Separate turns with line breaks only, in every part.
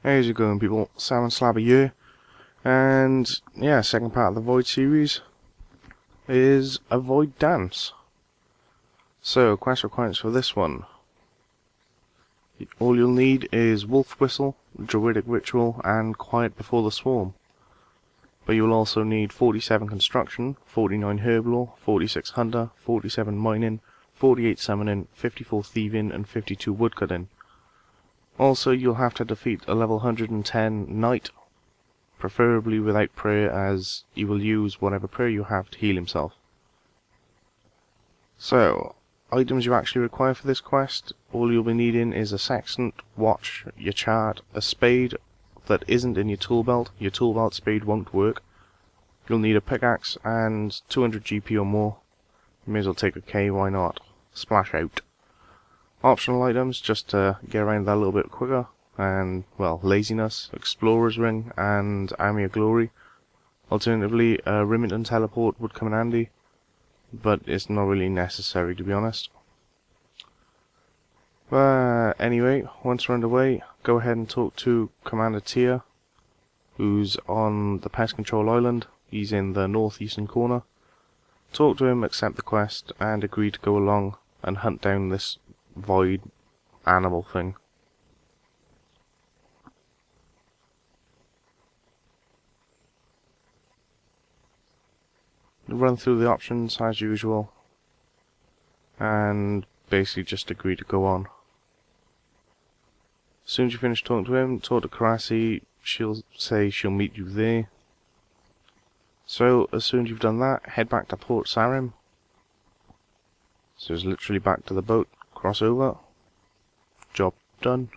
How's it going, people? Salmon Slabber here, and yeah, second part of the Void series is a Void dance. So, quest requirements for this one. All you'll need is Wolf Whistle, Druidic Ritual, and Quiet Before the Swarm. But you'll also need 47 Construction, 49 Herblore, 46 Hunter, 47 Mining, 48 Summoning, 54 Thieving, and 52 Woodcutting. Also, you'll have to defeat a level 110 Knight, preferably without prayer, as he will use whatever prayer you have to heal himself. So, items you actually require for this quest: all you'll be needing is a sextant, watch, your chart, a spade that isn't in your tool belt. Your tool belt spade won't work. You'll need a pickaxe and 200 GP or more. You may as well take a K, why not? Splash out. Optional items, just to get around that a little bit quicker, and, well, laziness, explorer's ring, and army of glory. Alternatively, a Remington teleport would come in handy, but it's not really necessary, to be honest. Anyway, once we're underway, go ahead and talk to Commander Tia, who's on the Pest Control Island. He's in the northeastern corner. Talk to him, accept the quest, and agree to go along and hunt down this void animal thing. Run through the options as usual, and basically just agree to go on. As soon as you finish talking to him, talk to Karasi. She'll say she'll meet you there. So as soon as you've done that, head back to Port Sarim. So it's literally back to the boat, cross over, job done.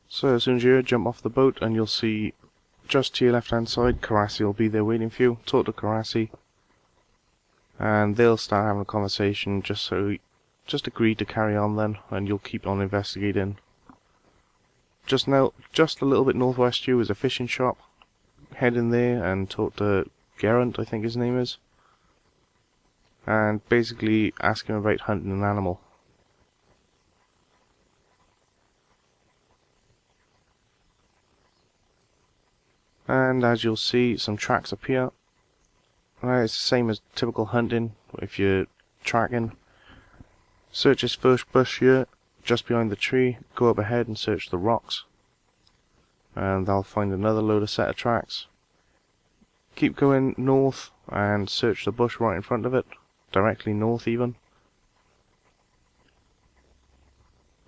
So as soon as you jump off the boat, and you'll see just to your left hand side, Karasi will be there waiting for you. Talk to Karasi, and they'll start having a conversation. Just agree to carry on then, and you'll keep on investigating. Just a little bit northwest of you is a fishing shop. Head in there and talk to Gerant, I think his name is, and basically ask him about hunting an animal. And as you'll see, some tracks appear. It's the same as typical hunting. If you're tracking, search this first bush here, just behind the tree. Go up ahead and search the rocks, and they'll find another load of set of tracks. Keep going north and search the bush right in front of it, directly north even.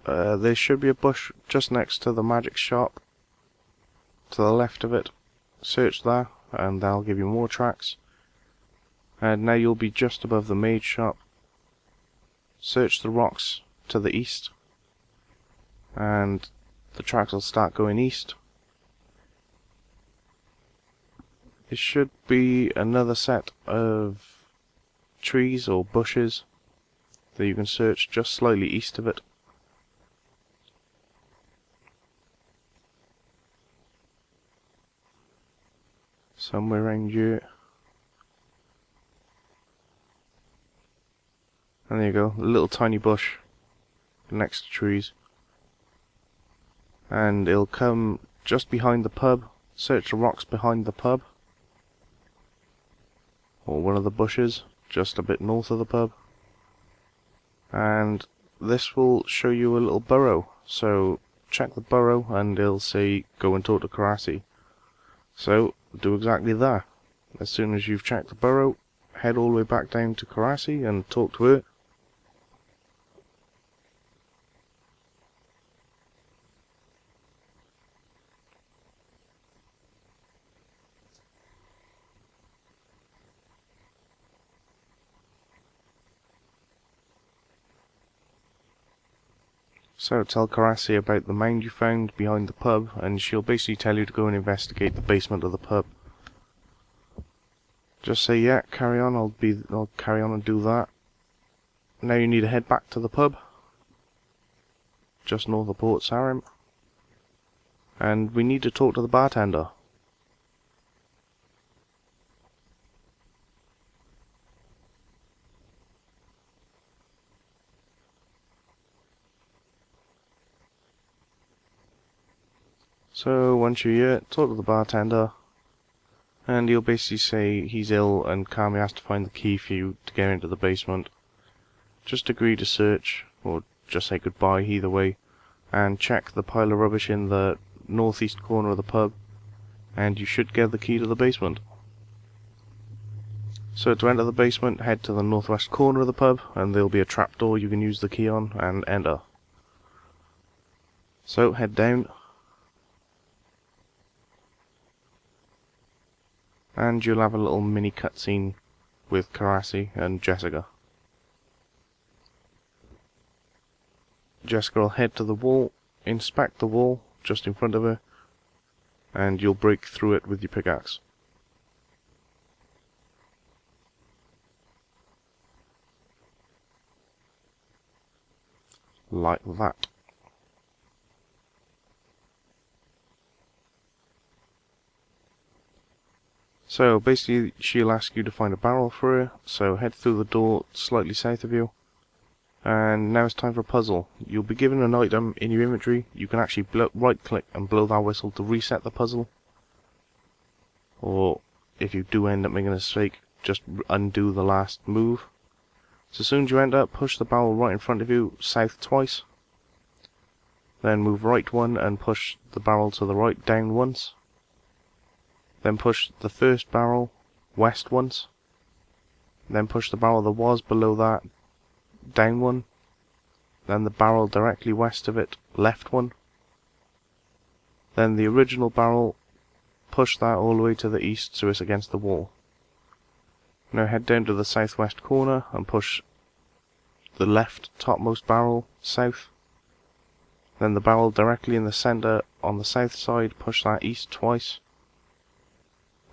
There should be a bush just next to the magic shop, to the left of it. Search that, and that'll give you more tracks. And now you'll be just above the mage shop. Search the rocks to the east, and the tracks will start going east. There should be another set of trees or bushes that you can search just slightly east of it. Somewhere around here. And there you go, a little tiny bush next to trees. And it'll come just behind the pub. Search the rocks behind the pub, or one of the bushes just a bit north of the pub. And this will show you a little burrow. So check the burrow and it'll say go and talk to Karasi. So do exactly that. As soon as you've checked the burrow, head all the way back down to Karasi and talk to her. So tell Karasi about the mound you found behind the pub, and she'll basically tell you to go and investigate the basement of the pub. Just say, yeah, carry on, I'll carry on and do that. Now you need to head back to the pub, just north of Port Sarim. And we need to talk to the bartender. So once you're here, talk to the bartender, and he'll basically say he's ill and Kami has to find the key for you to get into the basement. Just agree to search, or just say goodbye either way, and check the pile of rubbish in the northeast corner of the pub, and you should get the key to the basement. So to enter the basement, head to the northwest corner of the pub, and there'll be a trapdoor you can use the key on, and enter. So head down, and you'll have a little mini cutscene with Karasi and Jessica. Jessica will head to the wall, inspect the wall just in front of her, and you'll break through it with your pickaxe. Like that. So basically she'll ask you to find a barrel for her, so head through the door slightly south of you. And now it's time for a puzzle. You'll be given an item in your inventory. You can actually right click and blow that whistle to reset the puzzle. Or if you do end up making a mistake, just undo the last move. So as soon as you enter, push the barrel right in front of you, south twice. Then move right one and push the barrel to the right, down once. Then push the first barrel west once. Then push the barrel that was below that down one. Then the barrel directly west of it left one. Then the original barrel, push that all the way to the east so it's against the wall. Now head down to the southwest corner and push the left topmost barrel south. Then the barrel directly in the centre on the south side, push that east twice.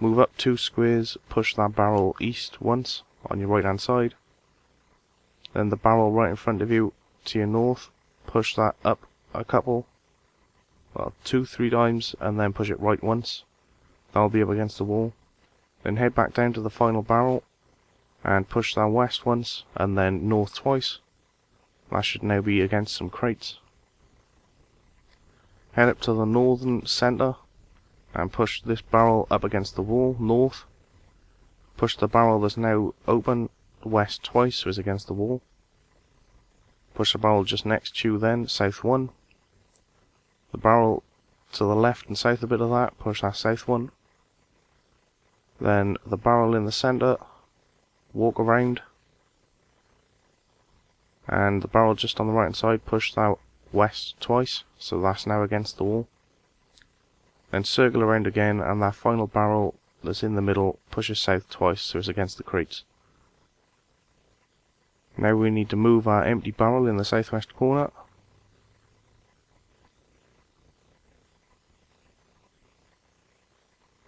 Move up 2 squares, push that barrel east once on your right hand side. Then the barrel right in front of you to your north, push that up a couple, well 2-3 times, and then push it right once. That'll be up against the wall. Then head back down to the final barrel and push that west once and then north twice. That should now be against some crates. Head up to the northern centre and push this barrel up against the wall, north. Push the barrel that's now open west twice so it's against the wall. Push the barrel just next to you then, south one. The barrel to the left and south a bit of that, push that south one. Then the barrel in the centre, walk around. And the barrel just on the right hand side, push that west twice, so that's now against the wall. Then circle around again, and that final barrel that's in the middle pushes south twice, so it's against the crates. Now we need to move our empty barrel in the southwest corner.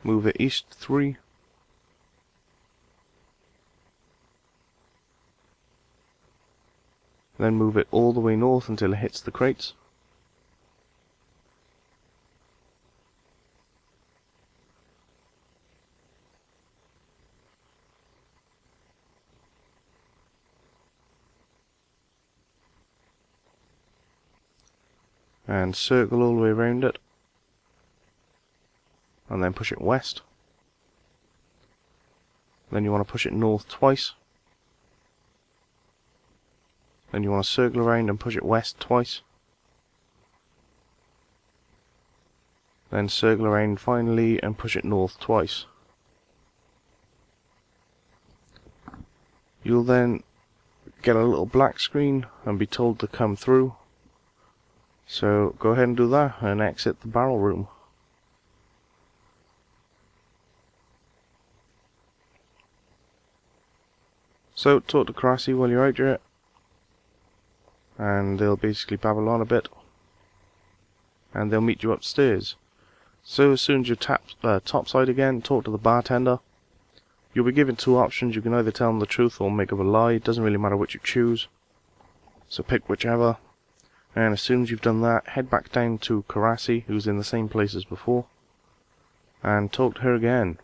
Move it east 3. Then move it all the way north until it hits the crates. And circle all the way around it. And then push it west. Then you want to push it north twice. Then you want to circle around and push it west twice. Then circle around finally and push it north twice. You'll then get a little black screen and be told to come through. So go ahead and do that and exit the barrel room. So talk to Karasi while you're out here, and they'll basically babble on a bit, and they'll meet you upstairs. So as soon as you're topside again, talk to the bartender. You'll be given 2 options. You can either tell them the truth or make up a lie. It doesn't really matter what you choose, so pick whichever. And as soon as you've done that, head back down to Karasi, who's in the same place as before, and talk to her again.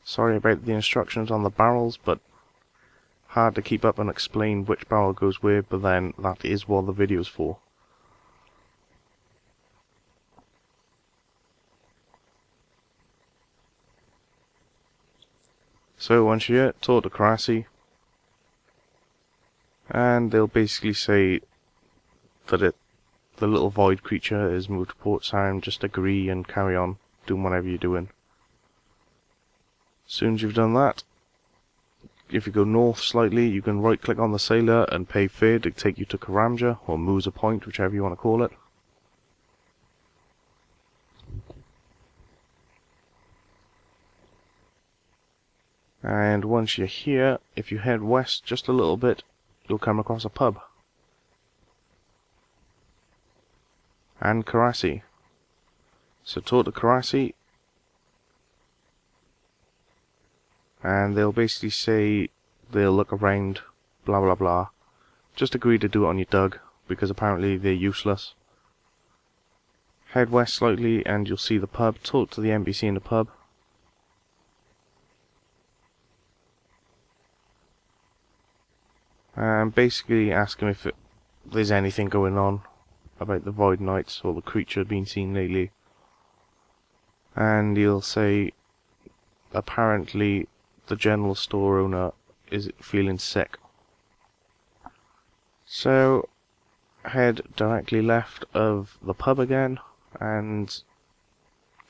Sorry about the instructions on the barrels, but hard to keep up and explain which barrel goes where, but then that is what the video's for. So once you're here, talk to Karasi, and they'll basically say that the little void creature is moved to Port Sarim. Just agree and carry on doing whatever you're doing. As soon as you've done that, if you go north slightly, you can right click on the sailor and pay fare to take you to Karamja, or Musa Point, whichever you want to call it. And once you're here, if you head west just a little bit, you'll come across a pub. And Karasi. So talk to Karasi, and they'll basically say they'll look around, blah blah blah. Just agree to do it on your dug, because apparently they're useless. Head west slightly and you'll see the pub. Talk to the NPC in the pub. And basically ask him if there's anything going on about the Void Knights or the creature being seen lately. And he'll say apparently the general store owner is feeling sick. So head directly left of the pub again and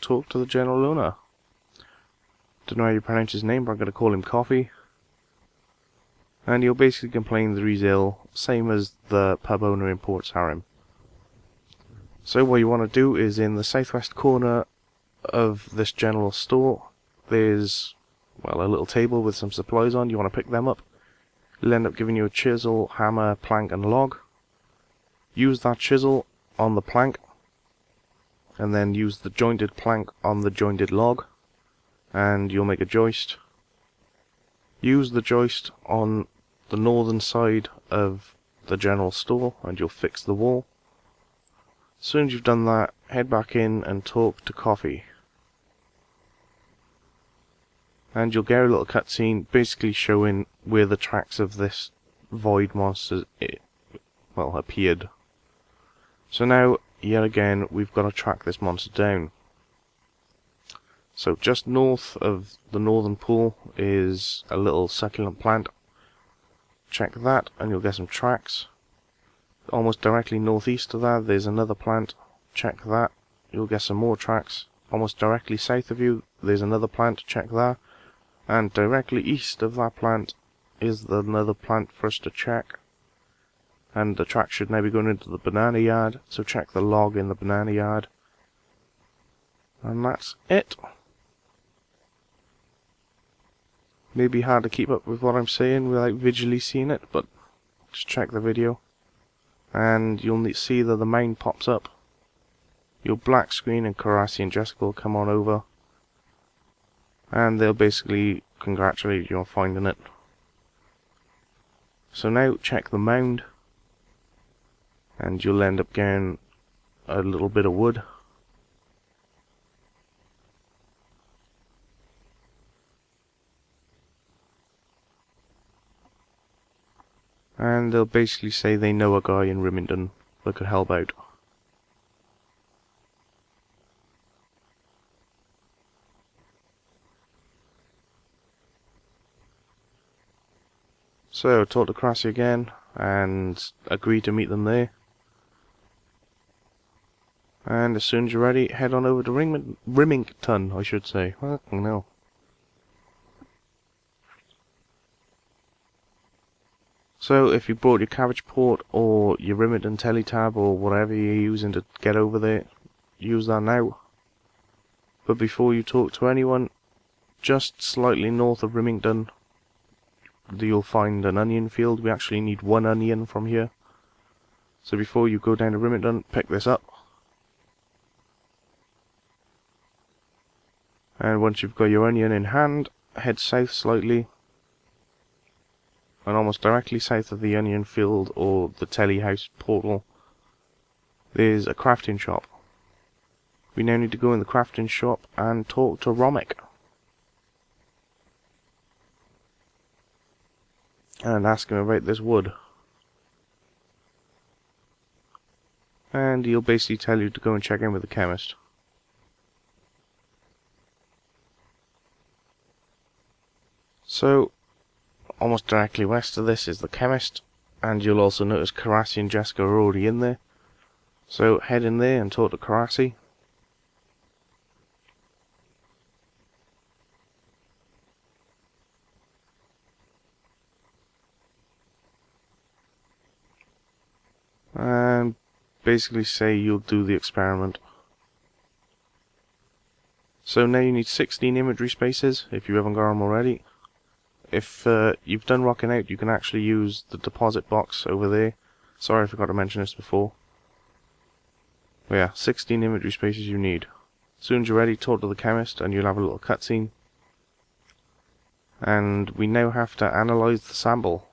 talk to the general owner. Don't know how you pronounce his name, but I'm going to call him Coffee. And he'll basically complain that he's ill, same as the pub owner in Port Sarim. So what you want to do is, in the southwest corner of this general store, there's, well, a little table with some supplies on. You want to pick them up. It'll end up giving you a chisel, hammer, plank and log. Use that chisel on the plank, and then use the jointed plank on the jointed log, and you'll make a joist. Use the joist on the northern side of the general store and you'll fix the wall. As soon as you've done that, head back in and talk to Coffee. And you'll get a little cutscene basically showing where the tracks of this void monster appeared. So now, yet again, we've got to track this monster down. So just north of the northern pool is a little succulent plant. Check that and you'll get some tracks. Almost directly northeast of that there's another plant. Check that. You'll get some more tracks. Almost directly south of you there's another plant. Check that. And directly east of that plant is another plant for us to check. And the track should now be going into the banana yard. So check the log in the banana yard. And that's it. Maybe hard to keep up with what I'm saying without visually seeing it, but just check the video. And you'll see that the main pops up. You'll black screen and Karasi and Jessica will come on over. And they'll basically congratulate you on finding it. So now check the mound. And you'll end up getting a little bit of wood. And they'll basically say they know a guy in Rimington that could help out. So talk to Krasi again and agree to meet them there. And as soon as you're ready, head on over to Rimington, I should say. Well, no. So if you brought your cabbage port or your Rimington teletab or whatever you're using to get over there, use that now. But before you talk to anyone, just slightly north of Rimington, you'll find an onion field. We actually need one onion from here. So before you go down to Rimington, pick this up. And once you've got your onion in hand, head south slightly. And almost directly south of the onion field or the telly house portal, there's a crafting shop. We now need to go in the crafting shop and talk to Romic. And ask him about this wood. And he'll basically tell you to go and check in with the chemist. So, almost directly west of this is the chemist, and you'll also notice Karasi and Jessica are already in there. So head in there and talk to Karasi. And basically say you'll do the experiment. So now you need 16 imagery spaces if you haven't got them already. If you've done rocking out, you can actually use the deposit box over there. Sorry, I forgot to mention this before. But yeah, 16 imagery spaces you need. As soon as you're ready, talk to the chemist and you'll have a little cutscene. And we now have to analyze the sample.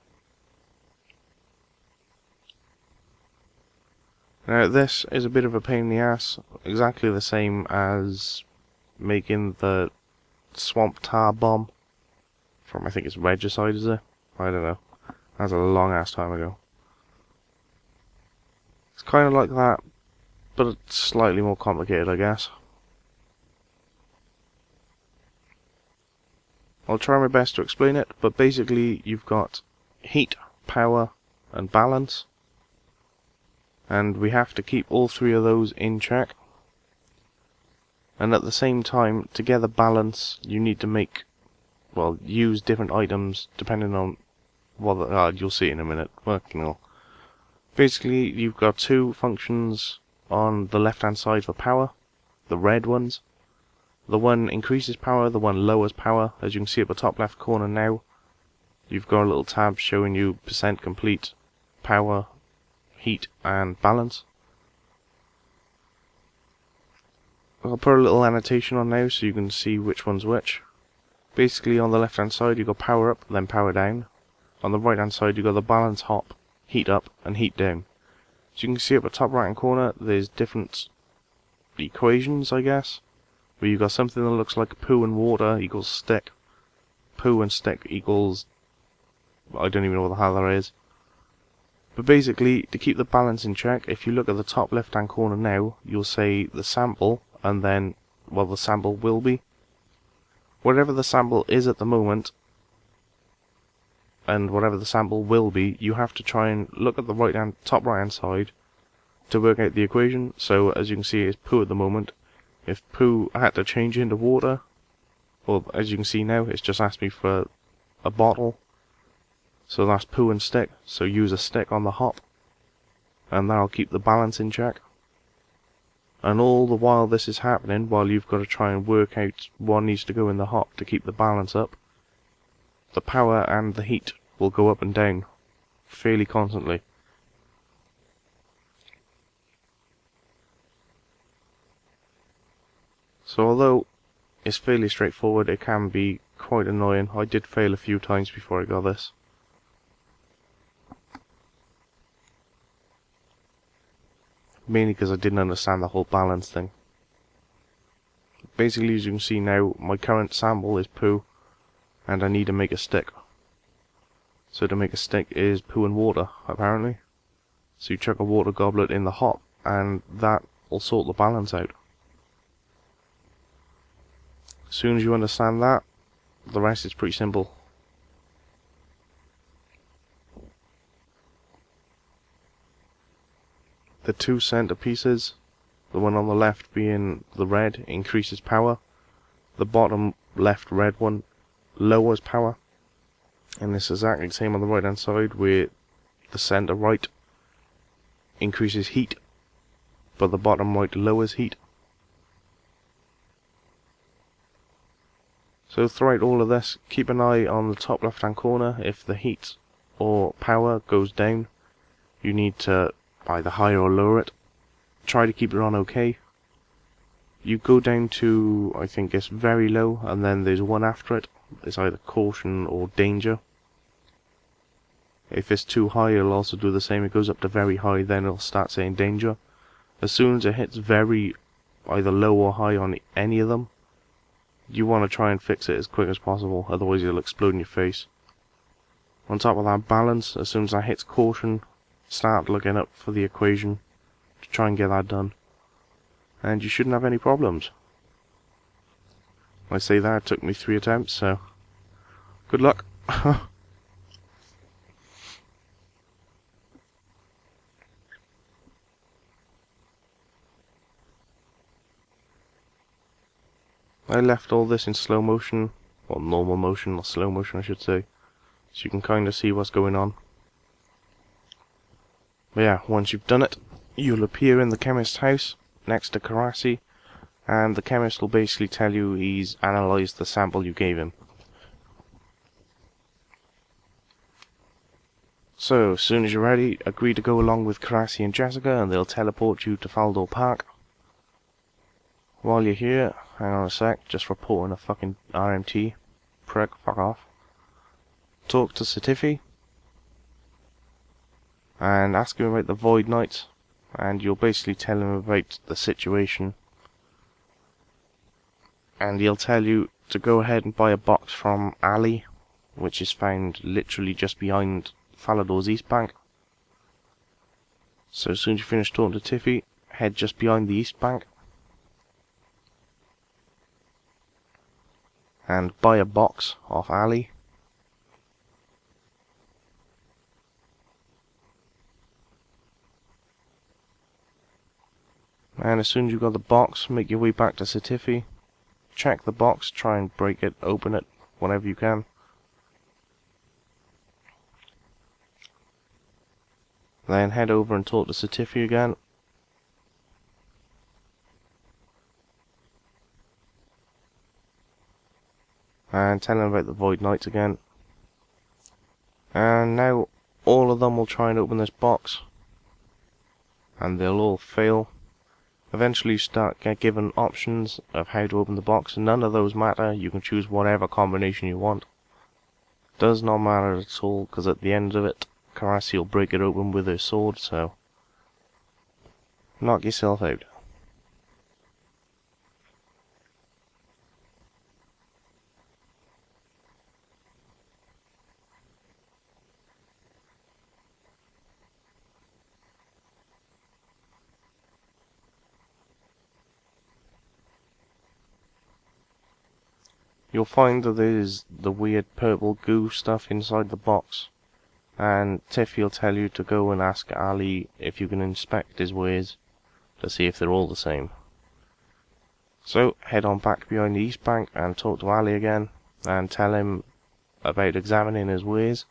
Now this is a bit of a pain in the ass, exactly the same as making the swamp tar bomb from, I think it's Regicide, is it? I don't know. That was a long ass time ago. It's kind of like that, but it's slightly more complicated, I guess. I'll try my best to explain it, but basically you've got heat, power, and balance. And we have to keep all three of those in check. And at the same time, to get the balance, you need to make, well, use different items depending on what you'll see in a minute. Fucking hell. Basically, you've got two functions on the left-hand side for power, the red ones. The one increases power, the one lowers power. As you can see at the top left corner now, you've got a little tab showing you percent complete, power, heat, and balance. I'll put a little annotation on now so you can see which one's which. Basically, on the left hand side you've got power up, then power down. On the right hand side you've got the balance hop, heat up, and heat down. So you can see at the top right hand corner there's different equations, I guess, where you've got something that looks like poo and water equals stick, poo and stick equals, I don't even know what the hell that is. But basically, to keep the balance in check, if you look at the top left hand corner now, you'll say the sample, and then, well, the sample will be. Whatever the sample is at the moment, and whatever the sample will be, you have to try and look at the top right hand side to work out the equation. So as you can see, it's poo at the moment. If poo had to change into water, well, as you can see now, it's just asked me for a bottle. So that's poo and stick, so use a stick on the hop, and that'll keep the balance in check. And all the while this is happening, while you've got to try and work out what needs to go in the hop to keep the balance up, the power and the heat will go up and down fairly constantly. So although it's fairly straightforward, it can be quite annoying. I did fail a few times before I got this. Mainly because I didn't understand the whole balance thing. Basically, as you can see now, my current sample is poo, and I need to make a stick. So to make a stick is poo and water, apparently. So you chuck a water goblet in the hop, and that will sort the balance out. As soon as you understand that, the rest is pretty simple. The two center pieces, the one on the left being the red, increases power. The bottom left red one lowers power. And it's exactly the same on the right hand side, where the center right increases heat, but the bottom right lowers heat. So throughout all of this, keep an eye on the top left hand corner. If the heat or power goes down, you need to either higher or lower it. Try to keep it on okay. You go down to, I think it's very low, and then there's one after it. It's either caution or danger. If it's too high, it'll also do the same. It goes up to very high, then it'll start saying danger. As soon as it hits very either low or high on any of them, you want to try and fix it as quick as possible, otherwise it'll explode in your face. On top of that, balance, as soon as that hits caution, start looking up for the equation to try and get that done, and you shouldn't have any problems. I say that, it took me 3 attempts, so Good luck. I left all this in slow motion, or normal motion, or slow motion I should say, so you can kind of see what's going on. But yeah, once you've done it, you'll appear in the chemist's house, next to Karasi, and the chemist will basically tell you he's analysed the sample you gave him. So, as soon as you're ready, agree to go along with Karasi and Jessica, and they'll teleport you to Faldor Park. While you're here, hang on a sec, just reporting a fucking RMT. Prick, fuck off. Talk to Satifi, and ask him about the Void Knight, and you'll basically tell him about the situation. And he'll tell you to go ahead and buy a box from Ali, which is found literally just behind Falador's East Bank. So as soon as you finish talking to Tiffy, head just behind the East Bank and buy a box off Ali. And as soon as you've got the box, make your way back to Satifi. Check the box, try and break it, open it, whatever you can. Then head over and talk to Satifi again. And tell him about the Void Knights again. And now all of them will try and open this box, and they'll all fail. Eventually you get given options of how to open the box, and none of those matter. You can choose whatever combination you want. Does not matter at all, because at the end of it, Karasi will break it open with her sword, so knock yourself out. You'll find that there's the weird purple goo stuff inside the box, and Tiff will tell you to go and ask Ali if you can inspect his wares to see if they're all the same. So head on back behind the East Bank and talk to Ali again and tell him about examining his wares,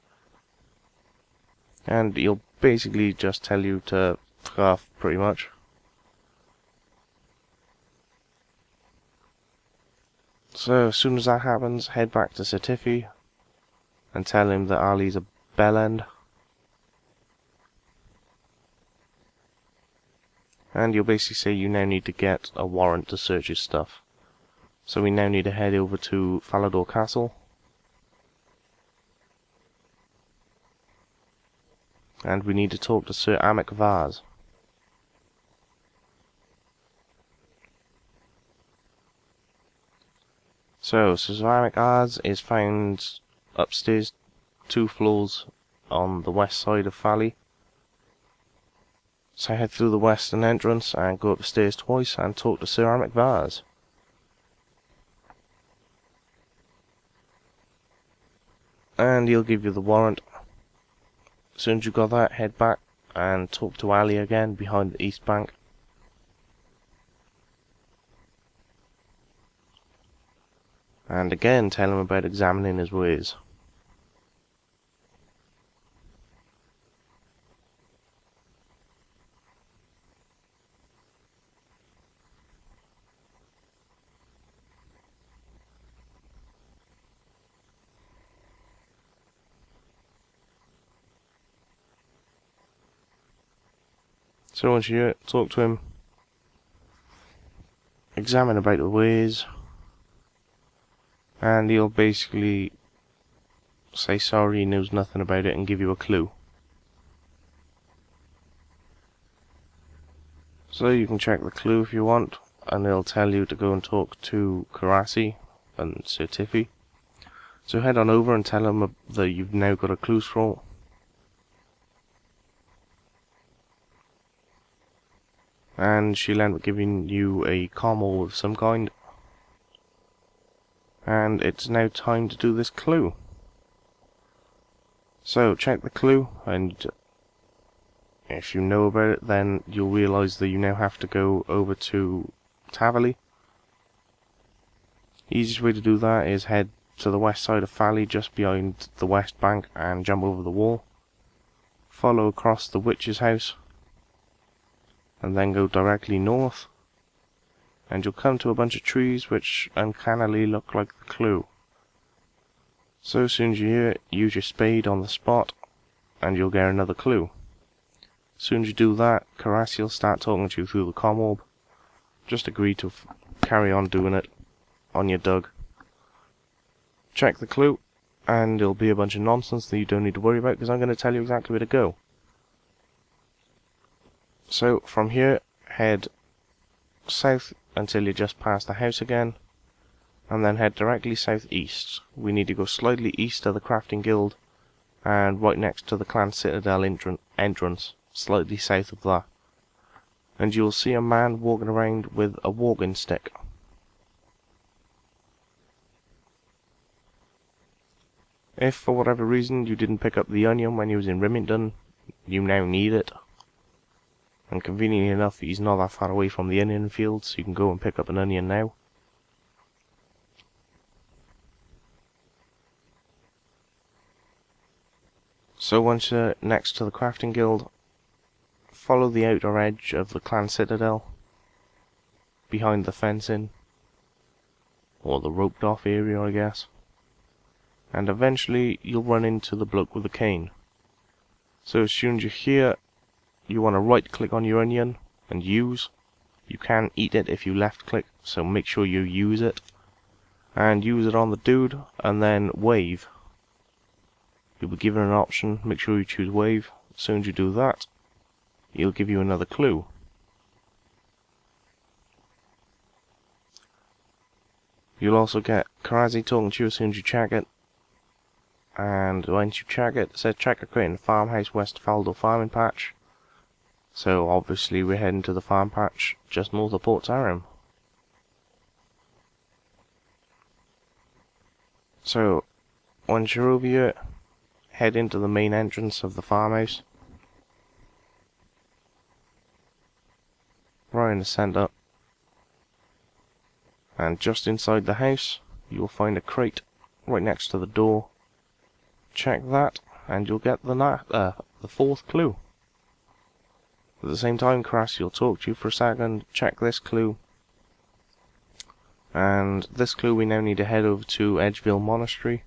and he'll basically just tell you to fuck off pretty much. So as soon as that happens, head back to Satifi and tell him that Ali's a bellend. And you'll basically say you now need to get a warrant to search his stuff. So we now need to head over to Falador Castle. And we need to talk to Sir Amic Vaz. So, Sir Vaz is found upstairs 2 floors on the west side of Fally. So head through the western entrance and go up the stairs twice and talk to Sir Vaz. And he'll give you the warrant. As soon as you've got that, head back and talk to Ali again behind the East Bank. And again tell him about examining his wares. So once you talk to him, examine about the wares, and he'll basically say sorry, he knows nothing about it, and give you a clue. So you can check the clue if you want, and he'll tell you to go and talk to Karasi and Sir Tiffy. So head on over and tell him that you've now got a clue scroll. And she'll end up giving you a commel of some kind. And it's now time to do this clue. So check the clue, and if you know about it, then you'll realise that you now have to go over to Tavali. Easiest way to do that is head to the west side of Valley, just behind the west bank, and jump over the wall. Follow across the witch's house, and then go directly north, and you'll come to a bunch of trees which uncannily look like the clue. So as soon as you hear it, use your spade on the spot, and you'll get another clue. As soon as you do that, Karasi will start talking to you through the comm orb. Just agree to carry on doing it on your dug. Check the clue, and it'll be a bunch of nonsense that you don't need to worry about, because I'm going to tell you exactly where to go. So from here, head south until you're just past the house again, and then head directly southeast. We need to go slightly east of the crafting guild, and right next to the clan citadel entrance, slightly south of that. And you'll see a man walking around with a walking stick. If for whatever reason you didn't pick up the onion when you was in Remington, you now need it. And conveniently enough, he's not that far away from the onion field, so you can go and pick up an onion now. So once you're next to the crafting guild, follow the outer edge of the clan citadel, behind the fencing, or the roped off area I guess, and eventually you'll run into the bloke with the cane. So as soon as you're here, you want to right click on your onion and use. You can eat it if you left click, so make sure you use it. And use it on the dude, and then wave. You'll be given an option, make sure you choose wave. As soon as you do that, it'll give you another clue. You'll also get Karasi talking to you as soon as you check it. And once you check it, it says check a crate in the farmhouse west of Feldal farming patch. So obviously we're heading to the farm patch just north of Port Sarim. So once you're over here, head into the main entrance of the farmhouse. Right in the centre. And just inside the house, you'll find a crate right next to the door. Check that, and you'll get the fourth clue. At the same time, Karasi will talk to you for a second. Check this clue. And this clue we now need to head over to Edgeville Monastery.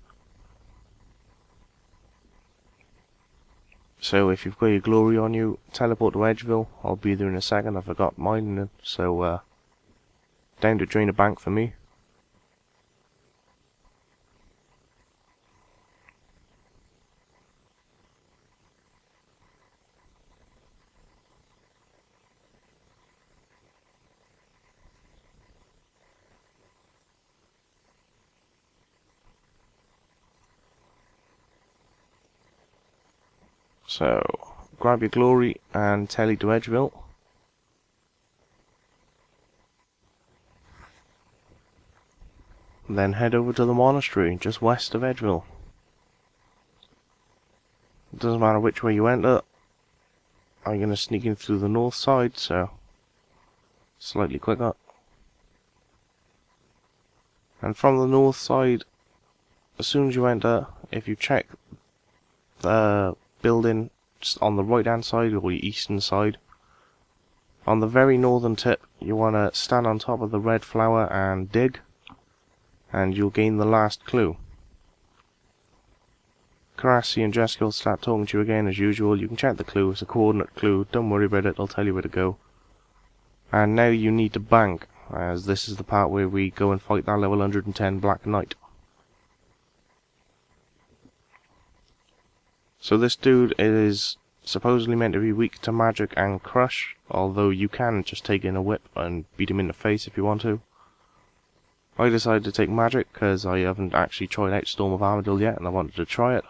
So if you've got your glory on you, teleport to Edgeville. I'll be there in a second. I forgot mine, so down to drain a bank for me. So, grab your glory and telly to Edgeville. Then head over to the monastery, just west of Edgeville. It doesn't matter which way you enter. I'm going to sneak in through the north side, so slightly quicker. And from the north side, as soon as you enter, if you check the building just on the right hand side or the eastern side, on the very northern tip you want to stand on top of the red flower and dig, and you'll gain the last clue. Karasi and Jessica will start talking to you again as usual. You can check the clue, it's a coordinate clue, don't worry about it, I'll tell you where to go. And now you need to bank, as this is the part where we go and fight that level 110 Black Knight. So this dude is supposedly meant to be weak to magic and crush, although you can just take in a whip and beat him in the face if you want to. I decided to take magic because I haven't actually tried out Storm of Armadyl yet and I wanted to try it.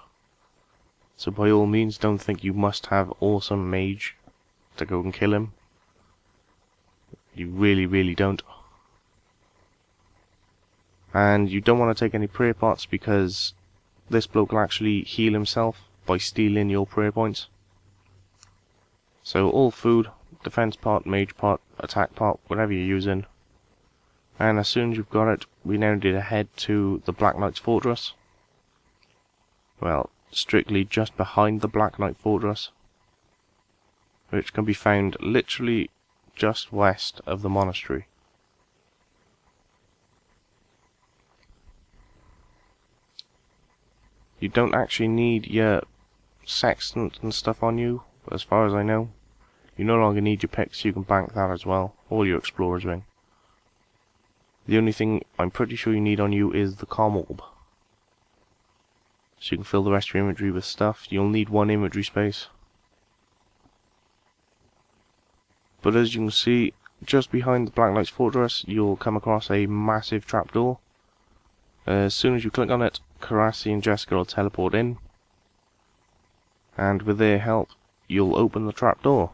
So by all means don't think you must have awesome mage to go and kill him. You really don't. And you don't want to take any prayer pots because this bloke will actually heal himself by stealing your prayer points. So all food, defense part, mage part, attack part, whatever you're using. And as soon as you've got it, we now need to head to the Black Knight's Fortress. Well, strictly just behind the Black Knight Fortress, which can be found literally just west of the monastery. You don't actually need your sextant and stuff on you, as far as I know. You no longer need your picks, you can bank that as well, or your explorer's ring. The only thing I'm pretty sure you need on you is the comm orb. So you can fill the rest of your inventory with stuff. You'll need 1 inventory space. But as you can see, just behind the Black Knight's Fortress, you'll come across a massive trapdoor. As soon as you click on it, Karasi and Jessica will teleport in. And with their help, you'll open the trapdoor.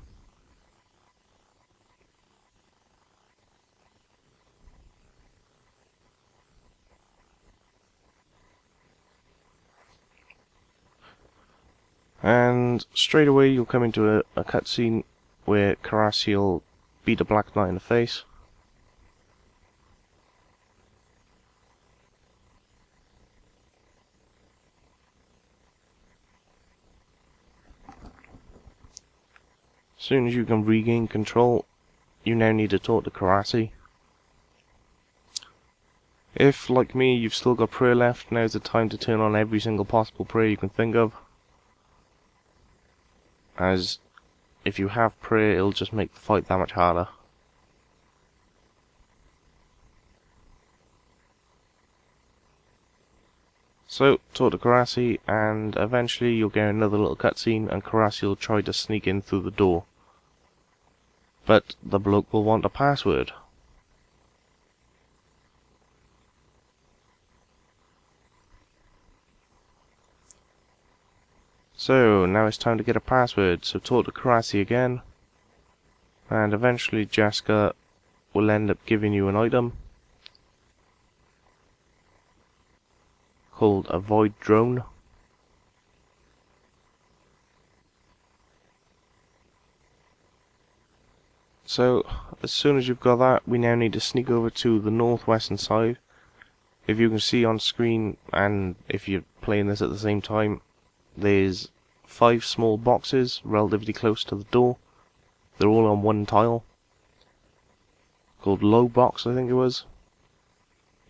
And straight away you'll come into a cutscene where Karasi will beat a Black Knight in the face. As soon as you can regain control, you now need to talk to Karasi. If, like me, you've still got prayer left, now's the time to turn on every single possible prayer you can think of. As if you have prayer, it'll just make the fight that much harder. So, talk to Karasi, and eventually you'll get another little cutscene, and Karasi will try to sneak in through the door. But the bloke will want a password. So, now it's time to get a password, so talk to Karasi again, and eventually Jessica will end up giving you an item called a void drone. So, as soon as you've got that, we now need to sneak over to the northwestern side. If you can see on screen, and if you're playing this at the same time, there's 5 small boxes relatively close to the door. They're all on 1 tile, called low box I think it was.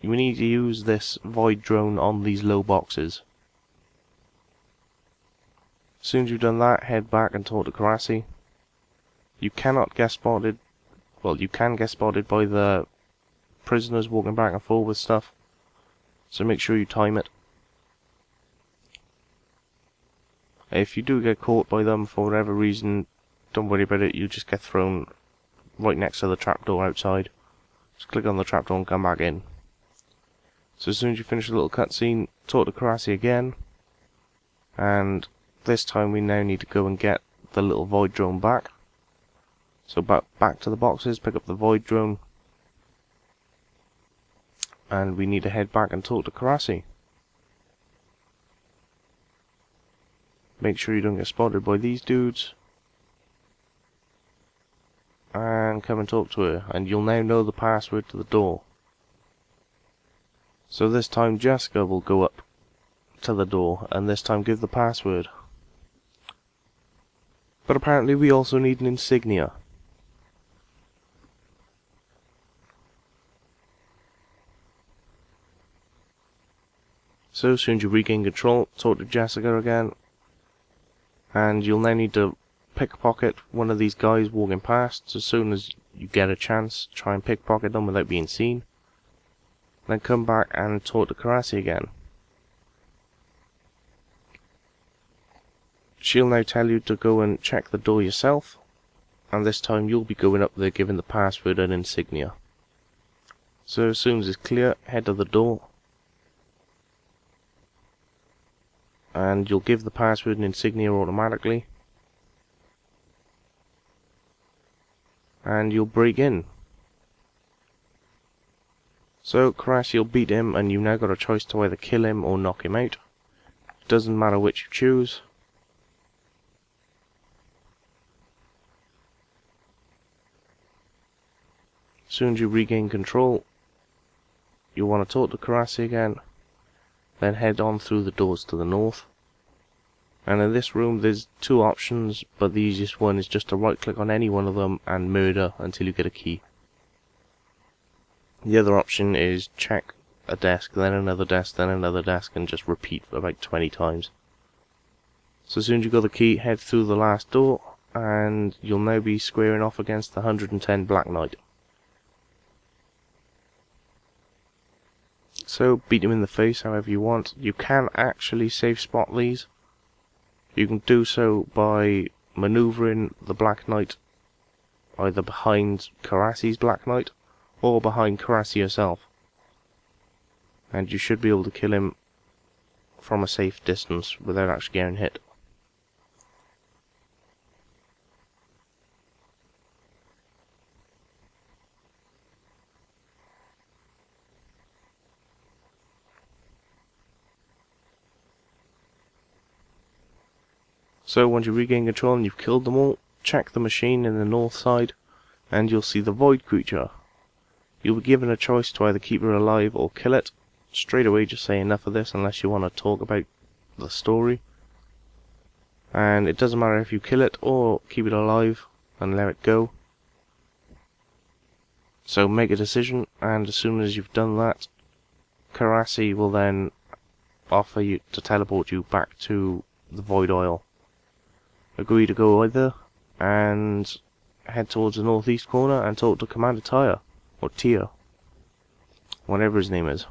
You need to use this void drone on these low boxes. As soon as you've done that, head back and talk to Karasi. You cannot get spotted, well, you can get spotted by the prisoners walking back and forth with stuff, so make sure you time it. If you do get caught by them for whatever reason, don't worry about it, you just get thrown right next to the trapdoor outside. Just click on the trapdoor and come back in. So as soon as you finish the little cutscene, talk to Karasi again, and this time we now need to go and get the little void drone back. So back to the boxes, pick up the void drone, and we need to head back and talk to Karasi. Make sure you don't get spotted by these dudes, and come and talk to her, and you'll now know the password to the door. So this time Jessica will go up to the door, and this time give the password. But apparently we also need an insignia. So as soon as you regain control, talk to Jessica again, and you'll now need to pickpocket one of these guys walking past. As soon as you get a chance, try and pickpocket them without being seen. Then come back and talk to Karasi again. She'll now tell you to go and check the door yourself, and this time you'll be going up there giving the password and insignia. So as soon as it's clear, head to the door, and you'll give the password and insignia automatically, and you'll break in. So Karasi will beat him, and you've now got a choice to either kill him or knock him out. Doesn't matter which you choose. soon as you regain control, you'll want to talk to Karasi again, then head on through the doors to the north. And in this room there's two options, but the easiest one is just to right click on any one of them and murder until you get a key. The other option is check a desk, then another desk, then another desk, and just repeat about 20 times. So as soon as you got the key, head through the last door, and you'll now be squaring off against the 110 Black Knight. So beat him in the face however you want. You can actually safe spot these. You can do so by manoeuvring the Black Knight either behind Karasi's Black Knight or behind Karasi herself. And you should be able to kill him from a safe distance without actually getting hit. So once you regain control and you've killed them all, check the machine in the north side and you'll see the void creature. You'll be given a choice to either keep her alive or kill it. Straight away just say enough of this unless you want to talk about the story. And it doesn't matter if you kill it or keep it alive and let it go. So make a decision, and as soon as you've done that, Karasi will then offer you to teleport you back to the Void Oil. Agree to go either and head towards the northeast corner and talk to Commander Tyre, or Tia, whatever his name is.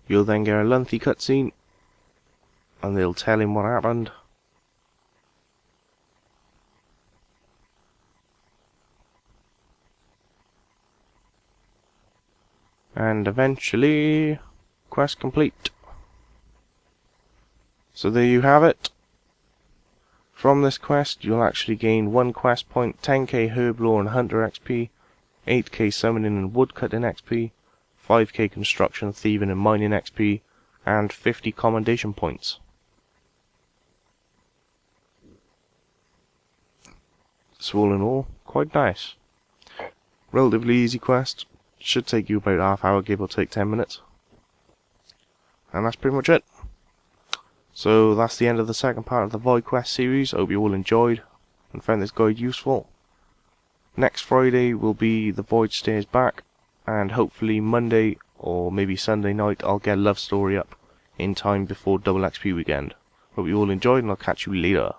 You'll then get a lengthy cutscene and they'll tell him what happened. And eventually, quest complete. So there you have it. From this quest, you'll actually gain 1 quest point, 10k herb lore and hunter XP, 8k summoning and woodcutting XP, 5k construction, thieving and mining XP, and 50 commendation points. So all in all, quite nice. Relatively easy quest. Should take you about half hour, give or take 10 minutes. And that's pretty much it. So that's the end of the second part of the Void Quest series. I hope you all enjoyed and found this guide useful. Next Friday will be the Void Stairs back, and hopefully Monday or maybe Sunday night I'll get a love story up in time before double XP weekend. Hope you all enjoyed, and I'll catch you later.